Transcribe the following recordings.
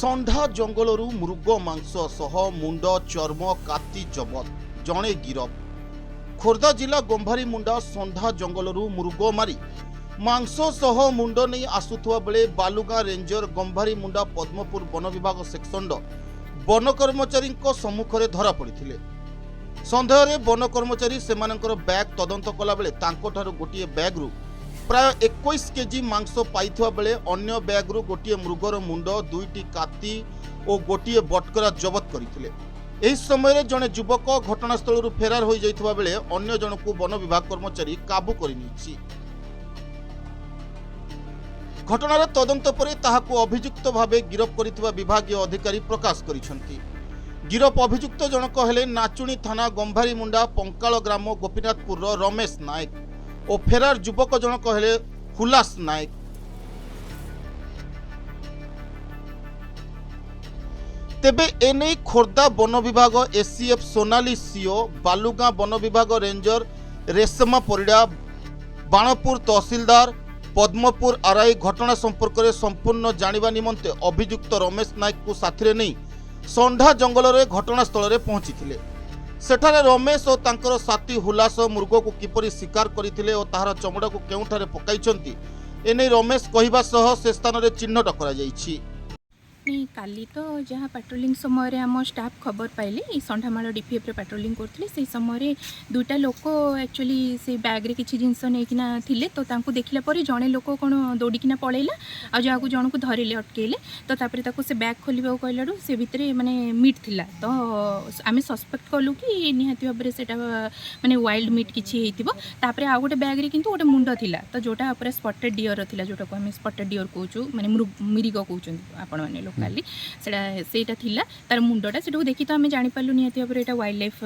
षंढा जंगलरू मृग मांस सह मुंड चर्म काती जबत जणे गिरफ। खोर्धा जिला गंभारी मुंडा षंढा जंगलरू मृग मारी मांस सह मुंड नहीं आसुथुवा बेले बालुगाँ रेंजर गंभारी मुंडा पद्मपुर वन विभाग सेक्शन वन कर्मचारी सम्मुख में धरा पड़े। सन्देह में वन कर्मचारी सेमानंकर बैग तदंत कला बेले तांकोठारु गोटिए बैग्रु प्राय 21 केजी मांस पाइथुवा बेले अन्य बैग्रु गोटिए मृगर मुंड दुईटी काती और गोटिए बटकरा जबत करथिले। एही समय रे जने युवक घटनास्थल फेरार हो जाइथुवा बेले अन्य जनकु वन विभाग कर्मचारी काबू करि निछि। घटनार तदंत पर ताहाकु अभियुक्त भावे गिरफ करिथिबा विभागीय अधिकारी प्रकाश करिसंती। गिरफ अभियुक्त जनक हेले नाचुणी थाना गंभारी मुंडा पंकाल ग्राम गोपीनाथपुर रमेश नायक और फेरार युवक जनक हेले हुलास नायक। तेबे एने खोर्धा वन विभाग ACF Sonali CO Balugaon one विभाग रेंजर रेशमा परिड़ा बाणपुर तहसीलदार पद्मपुर आरआई घटना संपर्क में संपूर्ण जानिबा निमंते अभियुक्त रमेश नायक को साथी नहीं षंढा जंगल में घटनास्थल में पहुंची। सेठारे रमेश और तांकर साथी हुलास मृग को किपरि शिकार करथिले और ताहार चमड़ा को केउठारे पकाइछंती एने रमेश कहिबा सह से स्थान रे चिन्हट करा जाइछि। नहीं काली तो जहाँ पेट्रोलिंग समय आम स्टाफ खबर पाइले षंढामाल डीपीएफ रे पेट्रोलिंग करते से समय दुईटा लोक एक्चुअली से बैग रे किछि जिनस नेकिना थिले तो तांको देखिला पर जड़े लोक कौन दौड़िकिना पलैला आ जहाँ जन को धरिले अटकेले तो तापर ताको से बैग खोलिबा कहलाडू से भितरे माने मीट थिला तो आमे सस्पेक्ट कलु कि निहाती भाबरे सेटा माने वाइल्ड मीट किछि हेतिबो। तापर आ गोटे बैग रे किंतु गोटे मुंड थिला तो जोटा ऊपर स्पॉटेड डियर थिला जोटा को आमे स्पॉटेड डियर कहूछु माने मिरिग कहउछन आपण माने लोकाली सेटा थिला तार मुंडटा सेटा देखि तो आमे जानि पालु निहाती भाबरे एटा वाइल्ड लाइफ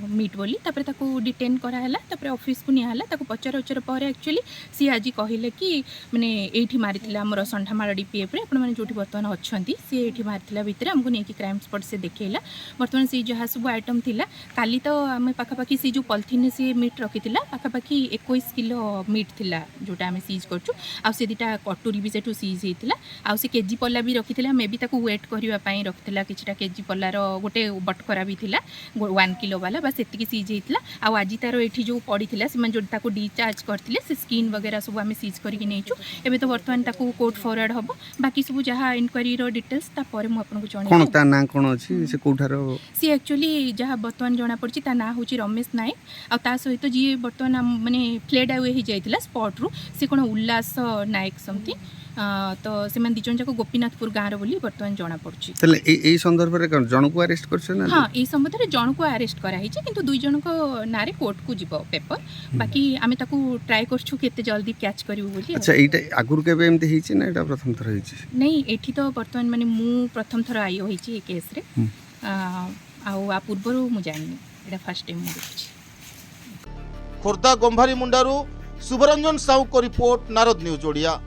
मीट बोली। तापर ताको डिटेन करा हला तापर ऑफिस को निया हला ताको पचार उचर पर एक्चुअली सी आज कहिले कि माने एठी मारिथिला हमर षंढामाल डीपीएफ रे आपण माने जोठी वर्तमान अछंती सी एठी मारिथिला भितरे हमको नेकी क्राइम स्पॉट से देखेला वर्तमान सी जहा सब आइटम थिला काली तो आमे पाखापाखी सी जो पॉलिथिन से मीट रखिथिला पाखापाखी 21 किलो मीट थिला जोटा आमे सीज करछु आ से दिटा कटोरी भी सेठू सीज हेतिला आ से केजी पल्ला भी रखिथिला मे भी ताको वेट करबा पई रखिथिला किछटा केजी पल्लार गोटे बटकरा भी थिला 1 किलो वाला बस एतिकी सीज हेतिला आ आज तारो एठी जो पड़ीथिला से जो ताको डिचार्ज करथिले से स्किन वगैरह सब आमे सीज करके नेचु एबे तो वर्तमान ताको कोर्ट फॉरवर्ड हबो बाकी सब जहा इंक्वायरी रो डिटेल्स ता परे मु आपन को जणे कोन ता ना कोन अछि से कोठारो सी एक्चुअली जहा वर्तमान जणा पड़छि ता ना होछि रमेश नायक आ ता सहित जी वर्तमान माने फ्लेड आवे ही जाइतिला स्पॉट रु से कोन उल्लास नायक समथिंग तो से मान दिजन जाको गोपीनाथपुर गाँव बोली बर्तमान जना पड़छि। तले ए संदर्भ रे कोन जण को अरेस्ट करछ ना? हां ए संबंध रे जण को अरेस्ट करा हिचे किंतु दुई जण को नारे कोर्ट को जिवो पेपर बाकी आमे ताको ट्राई करछु केते जल्दी कैच करिवो बोली। अच्छा एटा आगुर केबे एमते हिचे ना एटा प्रथम थर हिचे? नहीं एठी तो वर्तमान माने मु प्रथम थर आयो हिचे ए केस रे आ पूर्वरु मु जानि एटा फर्स्ट टाइम मु देखछि। खोर्धा गंभारी मुंडारू शुभरंजन साहू को रिपोर्ट नारद न्यूज ओडिया।